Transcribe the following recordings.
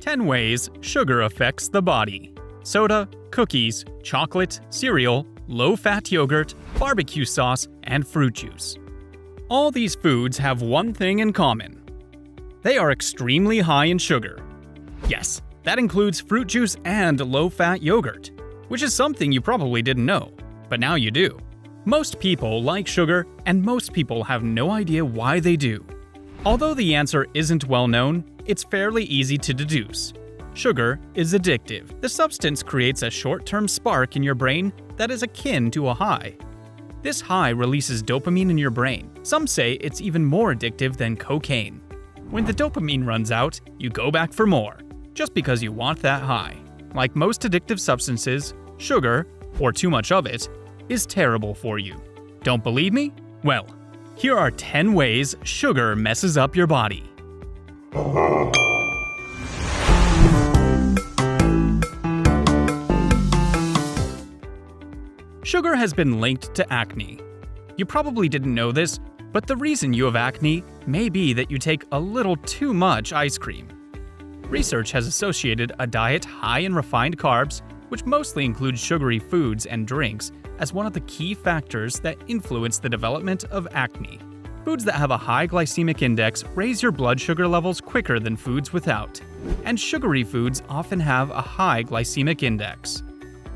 10 ways sugar affects the body. Soda, cookies, chocolate, cereal, low-fat yogurt, barbecue sauce, and fruit juice. All these foods have one thing in common. They are extremely high in sugar. Yes, that includes fruit juice and low-fat yogurt, which is something you probably didn't know, but now you do. Most people like sugar, and most people have no idea why they do. Although the answer isn't well known, it's fairly easy to deduce. Sugar is addictive. The substance creates a short-term spark in your brain that is akin to a high. This high releases dopamine in your brain. Some say it's even more addictive than cocaine. When the dopamine runs out, you go back for more, just because you want that high. Like most addictive substances, sugar, or too much of it, is terrible for you. Don't believe me? Well, here are 10 ways sugar messes up your body. Sugar has been linked to acne. You probably didn't know this, but the reason you have acne may be that you take a little too much ice cream. Research has associated a diet high in refined carbs, which mostly includes sugary foods and drinks, as one of the key factors that influence the development of acne. Foods that have a high glycemic index raise your blood sugar levels quicker than foods without, and sugary foods often have a high glycemic index.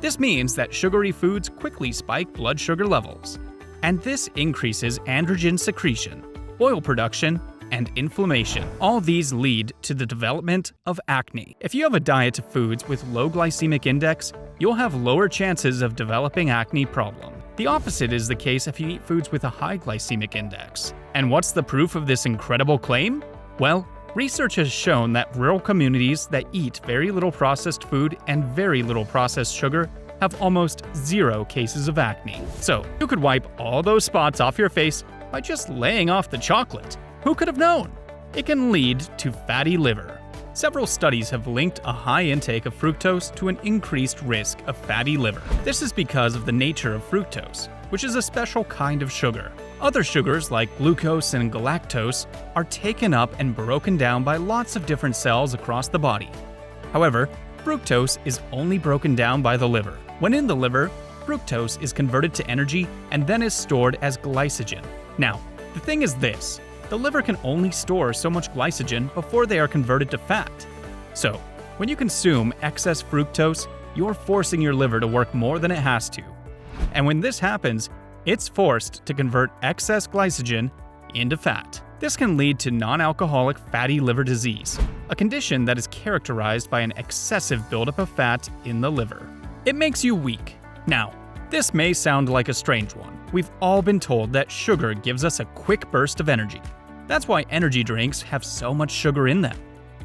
This means that sugary foods quickly spike blood sugar levels, and this increases androgen secretion, oil production, and inflammation. All these lead to the development of acne. If you have a diet of foods with low glycemic index, you'll have lower chances of developing acne problem. The opposite is the case if you eat foods with a high glycemic index. And what's the proof of this incredible claim? Well, research has shown that rural communities that eat very little processed food and very little processed sugar have almost 0 cases of acne. So, you could wipe all those spots off your face by just laying off the chocolate. Who could have known? It can lead to fatty liver. Several studies have linked a high intake of fructose to an increased risk of fatty liver. This is because of the nature of fructose, which is a special kind of sugar. Other sugars like glucose and galactose are taken up and broken down by lots of different cells across the body. However, fructose is only broken down by the liver. When in the liver, fructose is converted to energy and then is stored as glycogen. Now, the thing is this. The liver can only store so much glycogen before they are converted to fat. So, when you consume excess fructose, you're forcing your liver to work more than it has to. And when this happens, it's forced to convert excess glycogen into fat. This can lead to non-alcoholic fatty liver disease, a condition that is characterized by an excessive buildup of fat in the liver. It makes you weak. Now, this may sound like a strange one. We've all been told that sugar gives us a quick burst of energy. That's why energy drinks have so much sugar in them.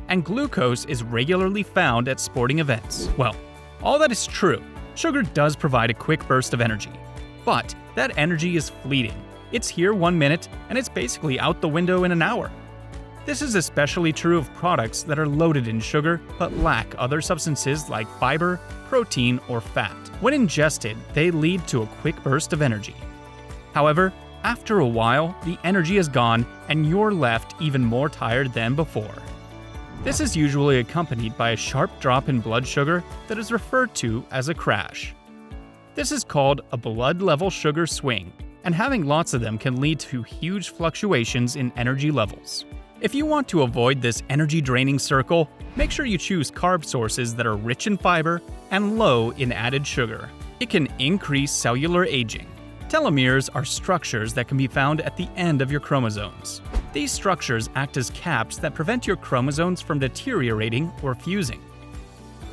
And glucose is regularly found at sporting events. Well, all that is true. Sugar does provide a quick burst of energy. But that energy is fleeting. It's here 1 minute, and it's basically out the window in an hour. This is especially true of products that are loaded in sugar but lack other substances like fiber, protein, or fat. When ingested, they lead to a quick burst of energy. However, after a while, the energy is gone and you're left even more tired than before. This is usually accompanied by a sharp drop in blood sugar that is referred to as a crash. This is called a blood level sugar swing, and having lots of them can lead to huge fluctuations in energy levels. If you want to avoid this energy-draining circle, make sure you choose carb sources that are rich in fiber and low in added sugar. It can increase cellular aging. Telomeres are structures that can be found at the end of your chromosomes. These structures act as caps that prevent your chromosomes from deteriorating or fusing.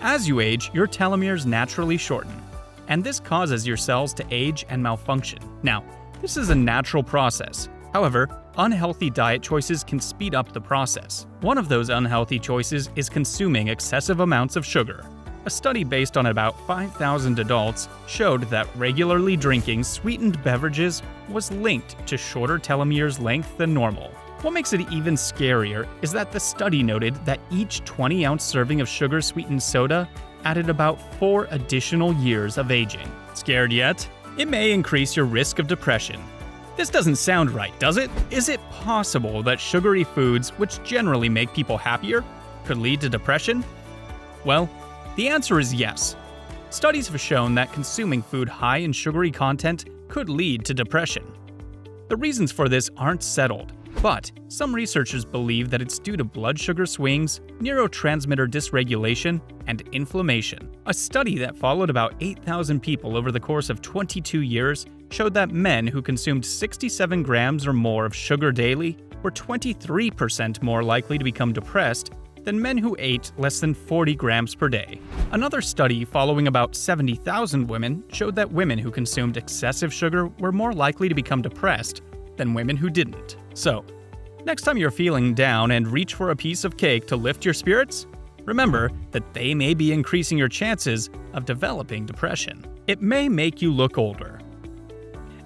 As you age, your telomeres naturally shorten, and this causes your cells to age and malfunction. Now, this is a natural process. However, unhealthy diet choices can speed up the process. One of those unhealthy choices is consuming excessive amounts of sugar. A study based on about 5,000 adults showed that regularly drinking sweetened beverages was linked to shorter telomeres length than normal. What makes it even scarier is that the study noted that each 20-ounce serving of sugar-sweetened soda added about 4 additional years of aging. Scared yet? It may increase your risk of depression. This doesn't sound right, does it? Is it possible that sugary foods, which generally make people happier, could lead to depression? Well, the answer is yes. Studies have shown that consuming food high in sugary content could lead to depression. The reasons for this aren't settled, but some researchers believe that it's due to blood sugar swings, neurotransmitter dysregulation, and inflammation. A study that followed about 8,000 people over the course of 22 years showed that men who consumed 67 grams or more of sugar daily were 23% more likely to become depressed than men who ate less than 40 grams per day. Another study following about 70,000 women showed that women who consumed excessive sugar were more likely to become depressed than women who didn't. So, next time you're feeling down and reach for a piece of cake to lift your spirits, remember that they may be increasing your chances of developing depression. It may make you look older.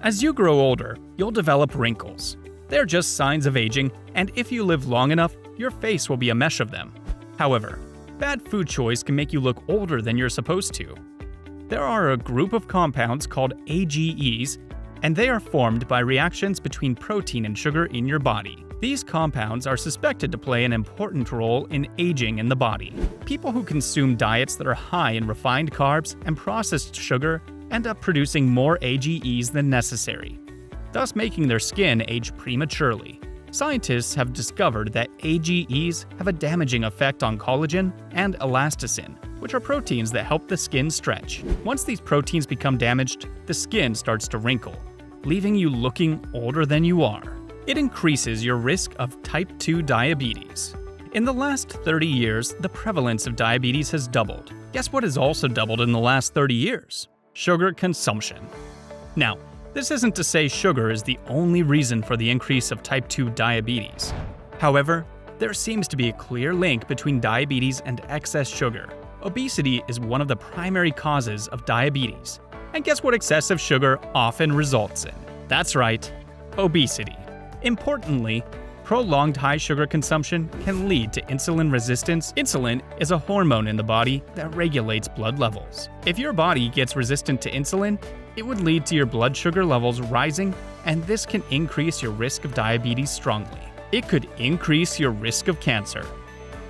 As you grow older, you'll develop wrinkles. They're just signs of aging, and if you live long enough, your face will be a mesh of them. However, bad food choice can make you look older than you're supposed to. There are a group of compounds called AGEs, and they are formed by reactions between protein and sugar in your body. These compounds are suspected to play an important role in aging in the body. People who consume diets that are high in refined carbs and processed sugar end up producing more AGEs than necessary, thus making their skin age prematurely. Scientists have discovered that AGEs have a damaging effect on collagen and elasticin, which are proteins that help the skin stretch. Once these proteins become damaged, the skin starts to wrinkle, leaving you looking older than you are. It increases your risk of type 2 diabetes. In the last 30 years, the prevalence of diabetes has doubled. Guess what has also doubled in the last 30 years? Sugar consumption. Now, this isn't to say sugar is the only reason for the increase of type 2 diabetes. However, there seems to be a clear link between diabetes and excess sugar. Obesity is one of the primary causes of diabetes. And guess what excessive sugar often results in? That's right, obesity. Importantly, prolonged high sugar consumption can lead to insulin resistance. Insulin is a hormone in the body that regulates blood levels. If your body gets resistant to insulin, it would lead to your blood sugar levels rising, and this can increase your risk of diabetes strongly. It could increase your risk of cancer.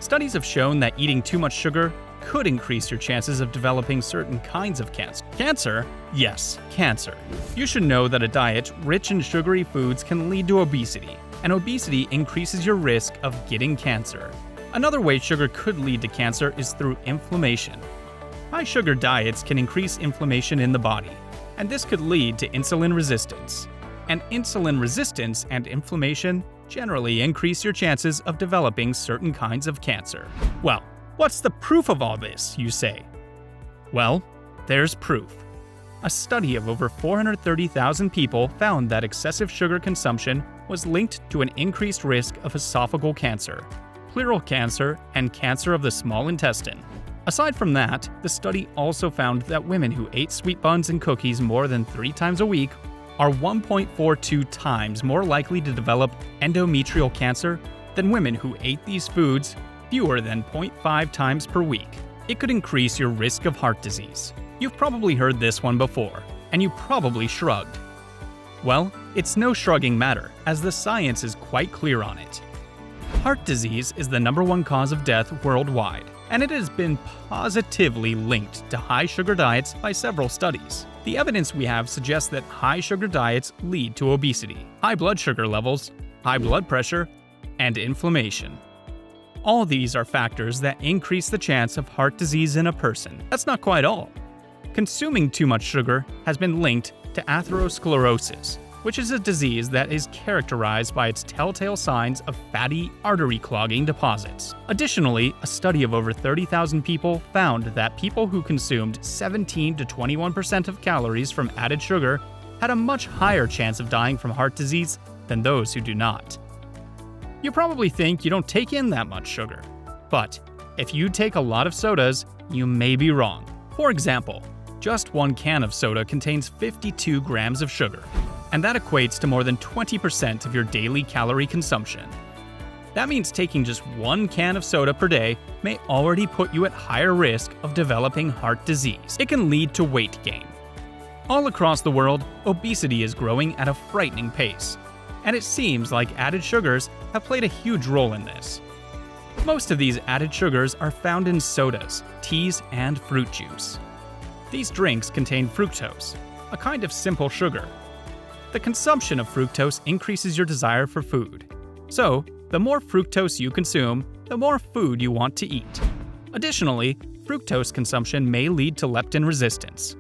Studies have shown that eating too much sugar could increase your chances of developing certain kinds of cancer. Cancer? Yes, cancer. You should know that a diet rich in sugary foods can lead to obesity, and obesity increases your risk of getting cancer. Another way sugar could lead to cancer is through inflammation. High sugar diets can increase inflammation in the body, and this could lead to insulin resistance. And insulin resistance and inflammation generally increase your chances of developing certain kinds of cancer. Well, what's the proof of all this, you say? Well, there's proof. A study of over 430,000 people found that excessive sugar consumption was linked to an increased risk of esophageal cancer, pleural cancer, and cancer of the small intestine. Aside from that, the study also found that women who ate sweet buns and cookies more than 3 times a week are 1.42 times more likely to develop endometrial cancer than women who ate these foods fewer than 0.5 times per week. It could increase your risk of heart disease. You've probably heard this one before, and you probably shrugged. Well, it's no shrugging matter, as the science is quite clear on it. Heart disease is the #1 cause of death worldwide, and it has been positively linked to high sugar diets by several studies. The evidence we have suggests that high sugar diets lead to obesity, high blood sugar levels, high blood pressure, and inflammation. All these are factors that increase the chance of heart disease in a person. That's not quite all. Consuming too much sugar has been linked to atherosclerosis, which is a disease that is characterized by its telltale signs of fatty artery clogging deposits. Additionally, a study of over 30,000 people found that people who consumed 17 to 21% of calories from added sugar had a much higher chance of dying from heart disease than those who do not. You probably think you don't take in that much sugar, but if you take a lot of sodas, you may be wrong. For example, just 1 can of soda contains 52 grams of sugar, and that equates to more than 20% of your daily calorie consumption. That means taking just 1 can of soda per day may already put you at higher risk of developing heart disease. It can lead to weight gain. All across the world, obesity is growing at a frightening pace, and it seems like added sugars have played a huge role in this. Most of these added sugars are found in sodas, teas, and fruit juice. These drinks contain fructose, a kind of simple sugar. The consumption of fructose increases your desire for food. So, the more fructose you consume, the more food you want to eat. Additionally, fructose consumption may lead to leptin resistance.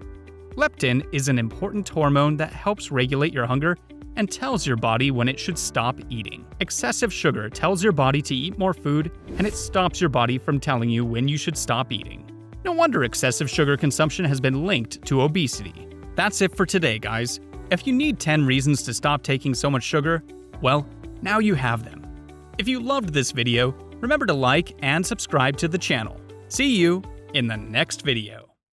Leptin is an important hormone that helps regulate your hunger and tells your body when it should stop eating. Excessive sugar tells your body to eat more food, and it stops your body from telling you when you should stop eating. No wonder excessive sugar consumption has been linked to obesity. That's it for today, guys. If you need 10 reasons to stop taking so much sugar, well, now you have them. If you loved this video, remember to like and subscribe to the channel. See you in the next video.